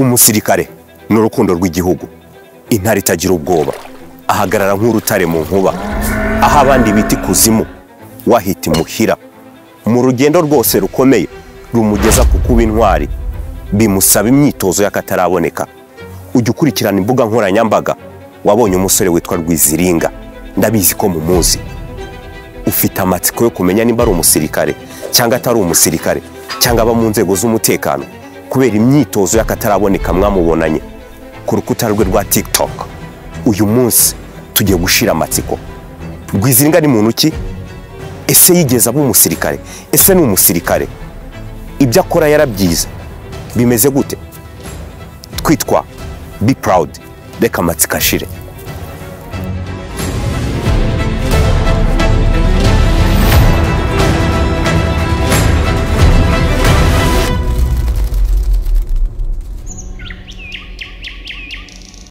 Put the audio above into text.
umusirikare n'urukundo rw'igihugu, intare itagira ubwoba, ahagarara nk'urutare mu nkuba, aho abandi bita ikuzimu wahita imuhira. Mu rugendo rwose rukomeye rumugeza ku kuba intwari, bimusaba imyitozo y'akataraboneka. Ujya ukurikirana imbuga nkoranyambaga, wabonye umusore witwa Rwiziringa, ndabizi ko mumuzi. Ufite amatsiko yo kumenya nimba ari umusirikare cyangwa atari umusirikare cyangwa aba mu nzego z'umutekano, kubera imyitozo y'akataraboneka mwamubonanye ku rukuta rwe rwa TikTok. Uyu munsi tugiye gushira amatsiko. Rwiziringa ni muntu ki? Ese yigeze aba umusirikare? Ese ni umusirikare? Ibyo akora yarabyize bimeze gute? Twitwa Be Proud, reka amatsiko ashire.